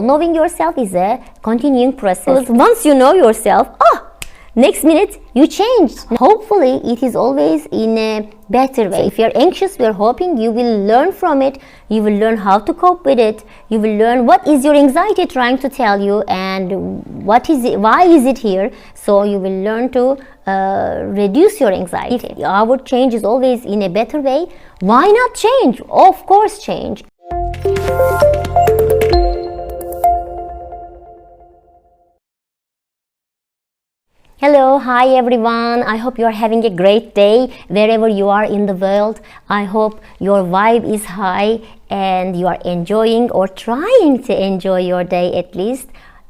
Knowing yourself is a continuing process. Once you know yourself, next minute you change. Hopefully it is always in a better way. If you're anxious, we're hoping you will learn from it. You will learn how to cope with it. You will learn what is your anxiety trying to tell you and what is it, why is it here. So you will learn to reduce your anxiety. If our change is always in a better way, why not change? Of course change. Hello, hi everyone. I hope you are having a great day wherever you are in the world. I hope your vibe is high and you are enjoying or trying to enjoy your day at least.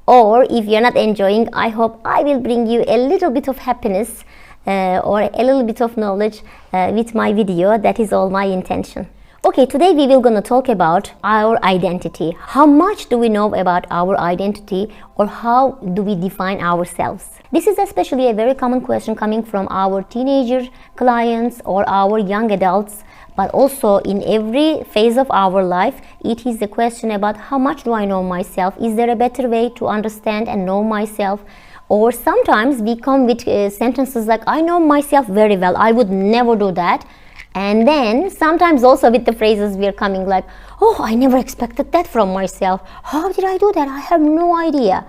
Or if you're not enjoying, I hope I will bring you a little bit of happiness or a little bit of knowledge with my video. That is all my intention. Okay, today we will gonna talk about our identity. How much do we know about our identity, or how do we define ourselves? This is especially a very common question coming from our teenager clients or our young adults, but also in every phase of our life, it is a question about how much do I know myself? Is there a better way to understand and know myself? Or sometimes we come with sentences like, I know myself very well, I would never do that. And then sometimes also with the phrases we are coming like, oh, I never expected that from myself. How did I do that? I have no idea.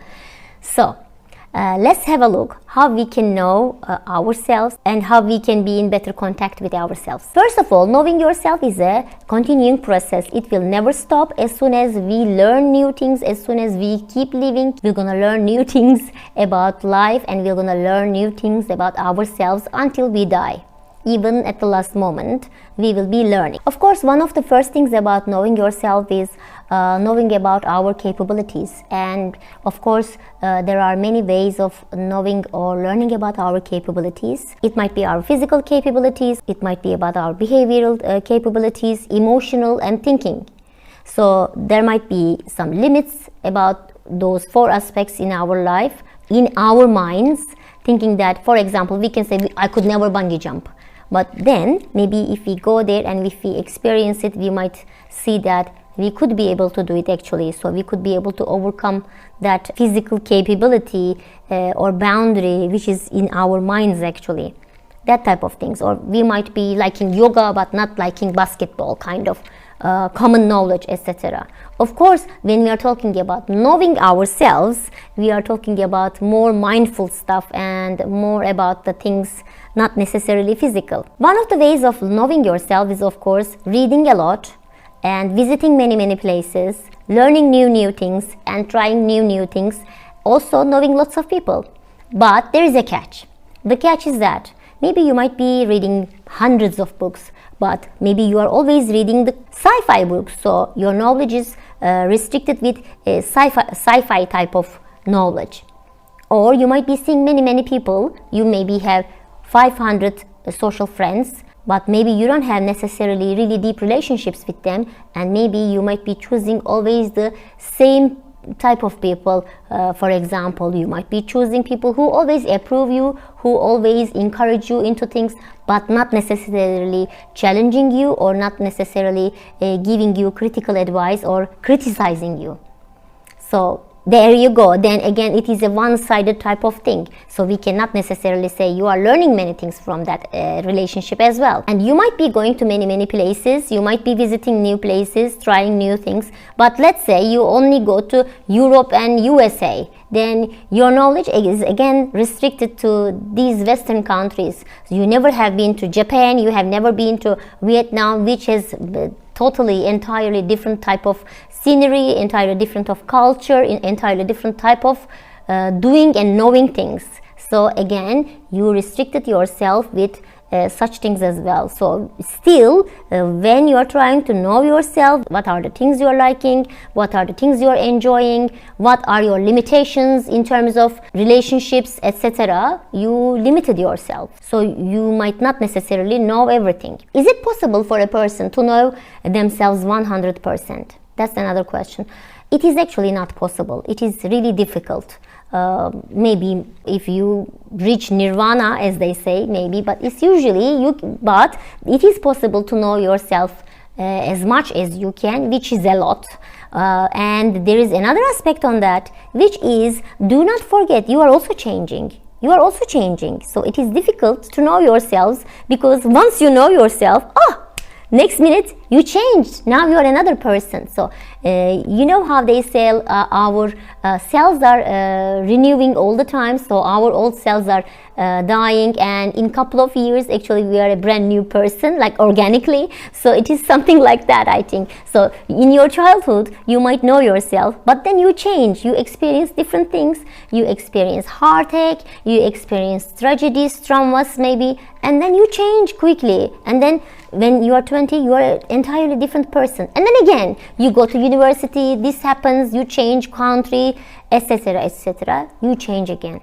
So let's have a look how we can know ourselves and how we can be in better contact with ourselves. First of all, knowing yourself is a continuing process. It will never stop. As soon as we learn new things, as soon as we keep living, we're gonna learn new things about life, and we're gonna learn new things about ourselves until we die. Even at the last moment, we will be learning. Of course, one of the first things about knowing yourself is knowing about our capabilities. And of course, there are many ways of knowing or learning about our capabilities. It might be our physical capabilities, it might be about our behavioral capabilities, emotional and thinking. So there might be some limits about those four aspects in our life, in our minds, thinking that, for example, we can say, I could never bungee jump. But then maybe if we go there and if we experience it, we might see that we could be able to do it actually. So we could be able to overcome that physical capability or boundary which is in our minds actually. That type of things. Or we might be liking yoga but not liking basketball, kind of common knowledge, etc. Of course, when we are talking about knowing ourselves, we are talking about more mindful stuff and more about the things not necessarily physical. One of the ways of knowing yourself is, of course, reading a lot and visiting many places, learning new things and trying new things, also knowing lots of people. But there is a catch. The catch is that maybe you might be reading hundreds of books, but maybe you are always reading the sci-fi books, so your knowledge is restricted with a sci-fi type of knowledge. Or you might be seeing many people. You maybe have 500 social friends, but maybe you don't have necessarily really deep relationships with them, and maybe you might be choosing always the same type of people. For example, you might be choosing people who always approve you, who always encourage you into things, but not necessarily challenging you or not necessarily giving you critical advice or criticizing you. So there you go. Then again, it is a one-sided type of thing. So we cannot necessarily say you are learning many things from that relationship as well. And you might be going to many places. You might be visiting new places, trying new things. But let's say you only go to Europe and USA. Then your knowledge is again restricted to these Western countries. So you never have been to Japan. You have never been to Vietnam, which is totally, entirely different type of scenery, entirely different of culture, entirely different type of doing and knowing things. So again, you restricted yourself with such things as well. So still, when you are trying to know yourself, what are the things you are liking, what are the things you are enjoying, what are your limitations in terms of relationships, etc., you limited yourself. So you might not necessarily know everything. Is it possible for a person to know themselves 100%? That's another question. It is actually not possible. It is really difficult. Maybe if you reach nirvana, as they say, maybe, but it's usually but it is possible to know yourself as much as you can, which is a lot. And there is another aspect on that, which is, do not forget, you are also changing. You are also changing. So it is difficult to know yourselves, because once you know yourself, next minute you changed. Now you are another person. So you know how they say our cells are renewing all the time. So our old cells are dying, and in couple of years actually we are a brand new person, like organically. So it is something like that, I think. So in your childhood you might know yourself, but then you change, you experience different things, you experience heartache, you experience tragedies, traumas maybe, and then you change quickly, and then when you are 20 you are an entirely different person, and then again you go to university, this happens, you change country, etc., etc., you change again.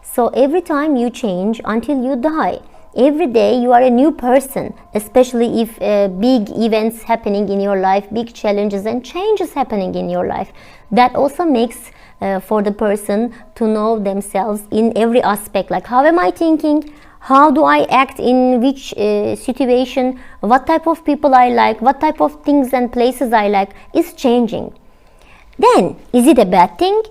So every time you change until you die. Every day you are a new person, especially if big events happening in your life, big challenges and changes happening in your life. That also makes for the person to know themselves in every aspect, like how am I thinking, how do I act in which situation, what type of people I like, what type of things and places I like, is changing. Then, is it a bad thing?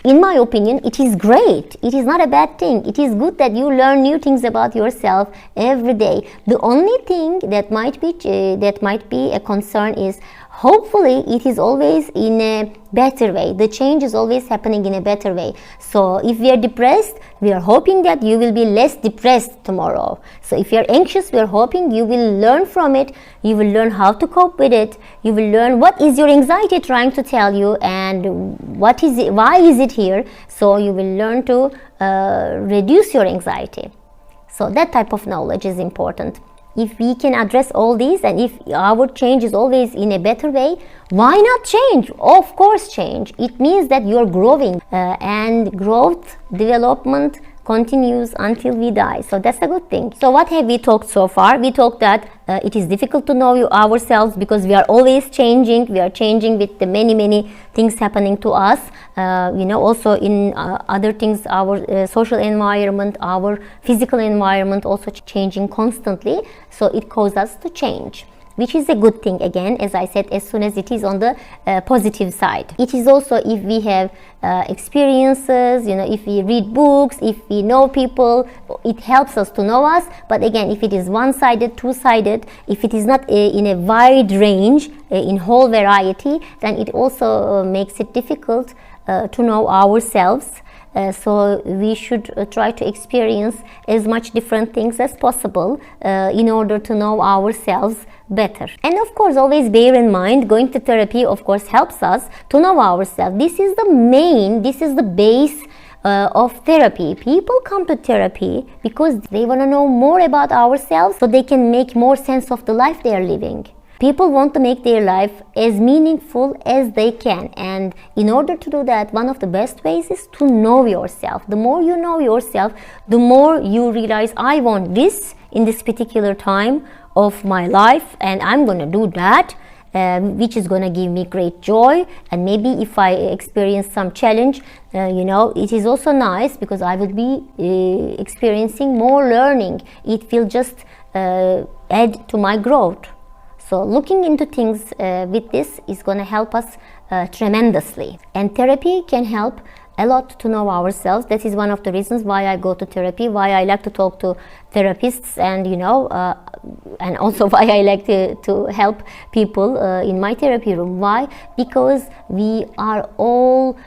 In my opinion, it is great. It is not a bad thing. It is good that you learn new things about yourself every day. The only thing that might be a concern is, hopefully it is always in a better way. The change is always happening in a better way. So if we are depressed, we are hoping that you will be less depressed tomorrow. So if you are anxious, we are hoping you will learn from it. You will learn how to cope with it. You will learn what is your anxiety trying to tell you, and what is it, why is it here. So you will learn to reduce your anxiety. So that type of knowledge is important. If we can address all these, and if our change is always in a better way, why not change? Of course change. It means that you're growing, and growth, development continues until we die. So that's a good thing. So what have we talked so far? We talked that it is difficult to know ourselves because we are always changing. We are changing with the many things happening to us. Also in other things, our social environment, our physical environment also changing constantly. So it causes us to change, which is a good thing, again, as I said, as soon as it is on the positive side. It is also if we have experiences, if we read books, if we know people, it helps us to know us. But again, if it is one-sided, two-sided, if it is not in a wide range, in whole variety, then it also makes it difficult to know ourselves. So we should try to experience as much different things as possible in order to know ourselves better. And of course, always bear in mind, going to therapy of course helps us to know ourselves. This is the base of therapy. People come to therapy because they want to know more about ourselves, so they can make more sense of the life they are living. People want to make their life as meaningful as they can, and in order to do that, one of the best ways is to know yourself. The more you know yourself, the more you realize, I want this in this particular time of my life, and I'm going to do that, which is going to give me great joy. And maybe if I experience some challenge, it is also nice because I would be experiencing more learning. It will just add to my growth. So looking into things with this is going to help us tremendously. And therapy can help a lot to know ourselves. That is one of the reasons why I go to therapy, why I like to talk to therapists, and and also why I like to help people in my therapy room. Why? Because we are all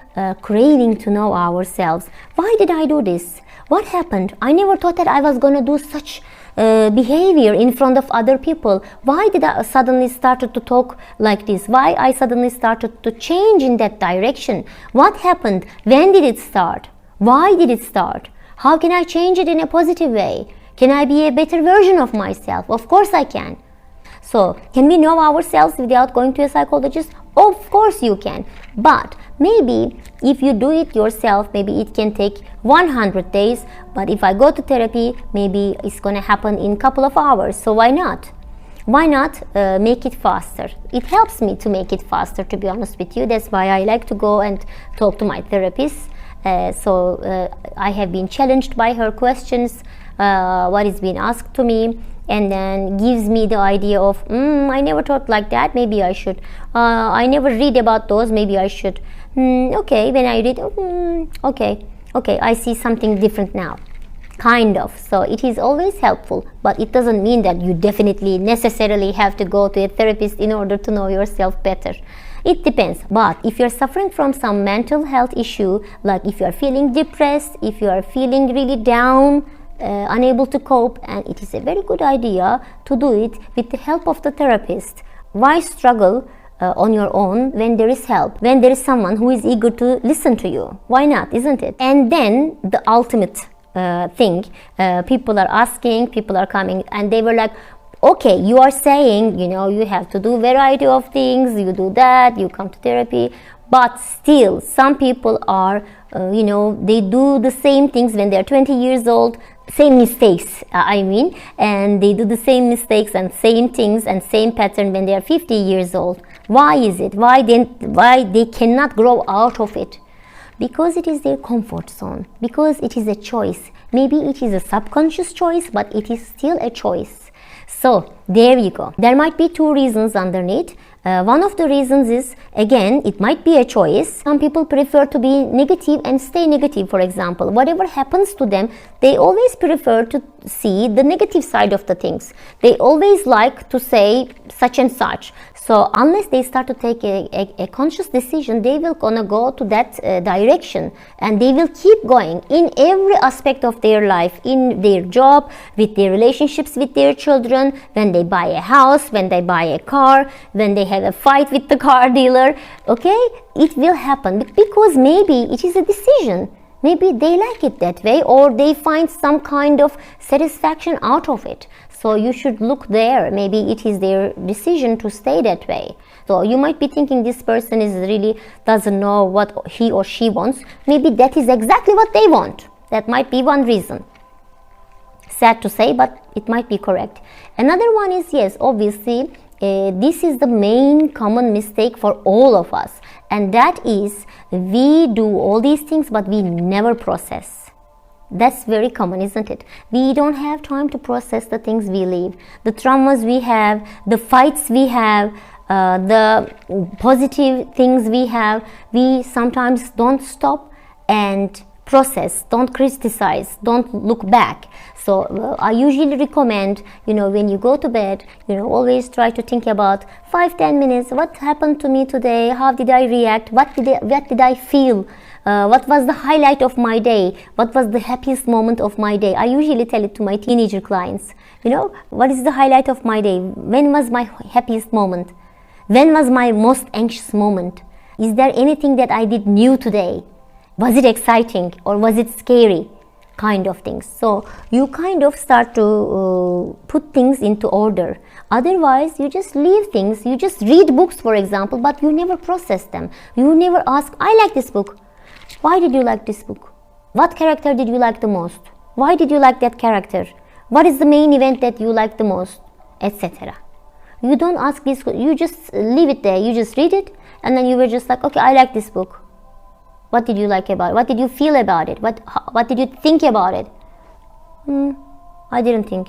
craving to know ourselves. Why did I do this? What happened? I never thought that I was going to do such behavior in front of other people. Why did I suddenly started to talk like this? Why I suddenly started to change in that direction? What happened? When did it start? Why did it start? How can I change it in a positive way? Can I be a better version of myself? Of course I can. So, can we know ourselves without going to a psychologist? Of course you can. But maybe if you do it yourself, maybe it can take 100 days. But if I go to therapy, maybe it's going to happen in a couple of hours. So why not? Why not make it faster? It helps me to make it faster, to be honest with you. That's why I like to go and talk to my therapist. So I have been challenged by her questions, what is being asked to me, and then gives me the idea of I never thought like that, maybe I should, I never read about those, maybe I should, okay, when I read, okay, I see something different now, kind of. So it is always helpful, but it doesn't mean that you definitely necessarily have to go to a therapist in order to know yourself better. It depends. But if you're suffering from some mental health issue, like if you are feeling depressed, if you are feeling really down, unable to cope, and it is a very good idea to do it with the help of the therapist. Why struggle on your own when there is help, when there is someone who is eager to listen to you? Why not, isn't it? And then the ultimate thing, people are asking, people are coming, and they were like, okay, you are saying, you have to do variety of things, you do that, you come to therapy, but still some people are, they do the same things when they're 20 years old, same mistakes, and they do the same mistakes and same things and same pattern when they are 50 years old. Why is it? Why they cannot grow out of it? Because it is their comfort zone, because it is a choice. Maybe it is a subconscious choice, but it is still a choice. So there you go. There might be two reasons underneath. One of the reasons is, again, it might be a choice. Some people prefer to be negative and stay negative, for example. Whatever happens to them, they always prefer to see the negative side of the things. They always like to say such and such. So unless they start to take a conscious decision, they will gonna go to that direction, and they will keep going in every aspect of their life, in their job, with their relationships with their children, when they buy a house, when they buy a car, when they have a fight with the car dealer. Okay, it will happen because maybe it is a decision. Maybe they like it that way, or they find some kind of satisfaction out of it. So you should look there. Maybe it is their decision to stay that way. So you might be thinking this person is really doesn't know what he or she wants. Maybe that is exactly what they want. That might be one reason. Sad to say, but it might be correct. Another one is, yes, obviously, this is the main common mistake for all of us. And that is, we do all these things, but we never process. That's very common, isn't it? We don't have time to process the things we live, the traumas we have, the fights we have, the positive things we have. We sometimes don't stop and process, don't criticize, don't look back. So I usually recommend, when you go to bed, always try to think about 5-10 minutes. What happened to me today? How did I react? What did I feel? What was the highlight of my day? What was the happiest moment of my day? I usually tell it to my teenager clients. What is the highlight of my day? When was my happiest moment? When was my most anxious moment? Is there anything that I did new today? Was it exciting or was it scary? Kind of things. So you kind of start to put things into order. Otherwise, you just leave things. You just read books, for example, but you never process them. You never ask, I like this book. Why did you like this book? What character did you like the most? Why did you like that character? What is the main event that you like the most? Etc. You don't ask this. You just leave it there. You just read it, and then you were just like, okay, I like this book. What did you like about it? What did you feel about it? What did you think about it? I didn't think.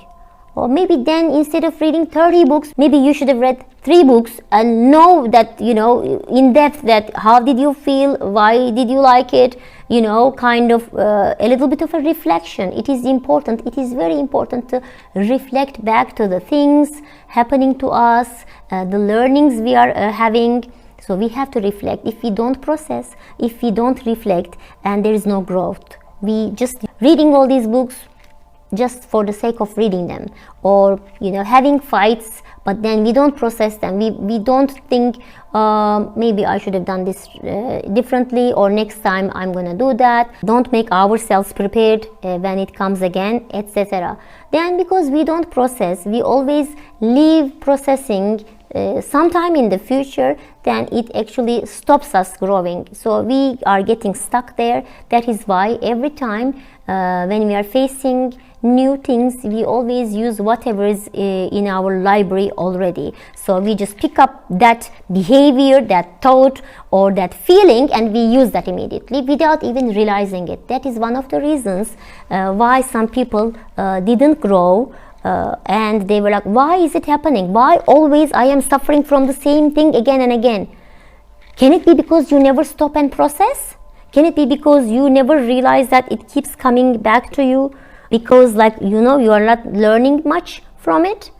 Or maybe then instead of reading 30 books, maybe you should have read 3 books and know that, in depth, that how did you feel? Why did you like it? Kind of a little bit of a reflection. It is important. It is very important to reflect back to the things happening to us, the learnings we are having. So we have to reflect. If we don't process, if we don't reflect, and there is no growth. We just reading all these books just for the sake of reading them, or having fights, but then we don't process them. We don't think maybe I should have done this differently, or next time I'm gonna do that. Don't make ourselves prepared when it comes again, etc. Then because we don't process, we always leave processing sometime in the future, then it actually stops us growing. So we are getting stuck there. That is why every time when we are facing new things, we always use whatever is in our library already. So we just pick up that behavior, that thought, or that feeling, and we use that immediately without even realizing it. That is one of the reasons why some people didn't grow and they were like, why is it happening? Why always I am suffering from the same thing again and again? Can it be because you never stop and process? Can it be because you never realize that it keeps coming back to you? Because you are not learning much from it?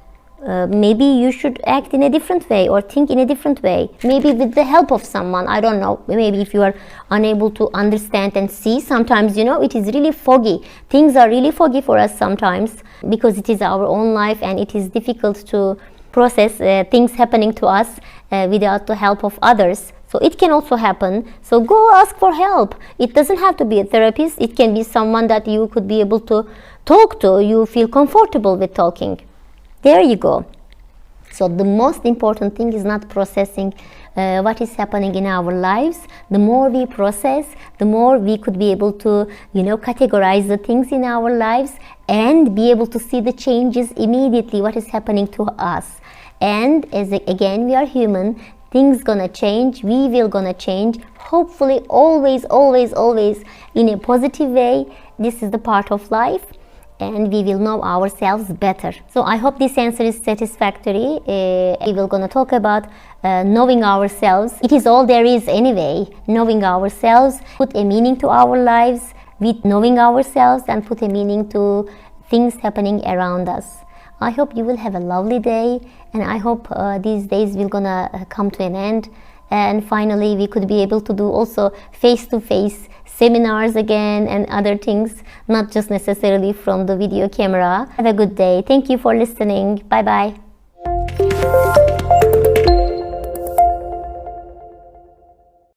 Maybe you should act in a different way or think in a different way. Maybe with the help of someone, I don't know. Maybe if you are unable to understand and see, sometimes, it is really foggy. Things are really foggy for us sometimes because it is our own life and it is difficult to process things happening to us without the help of others. So it can also happen. So go ask for help. It doesn't have to be a therapist. It can be someone that you could be able to talk to. You feel comfortable with talking. There you go. So the most important thing is not processing what is happening in our lives. The more we process, the more we could be able to, categorize the things in our lives and be able to see the changes immediately, what is happening to us. And again, we are human. Things gonna change. We will gonna change. Hopefully, always, always, always in a positive way. This is the part of life. And we will know ourselves better. So I hope this answer is satisfactory. We will gonna talk about knowing ourselves. It is all there is anyway. Knowing ourselves, put a meaning to our lives with knowing ourselves and put a meaning to things happening around us. I hope you will have a lovely day, and I hope these days will gonna come to an end, and finally we could be able to do also face-to-face seminars again and other things, not just necessarily from the video camera. Have a good day. Thank you for listening. Bye bye.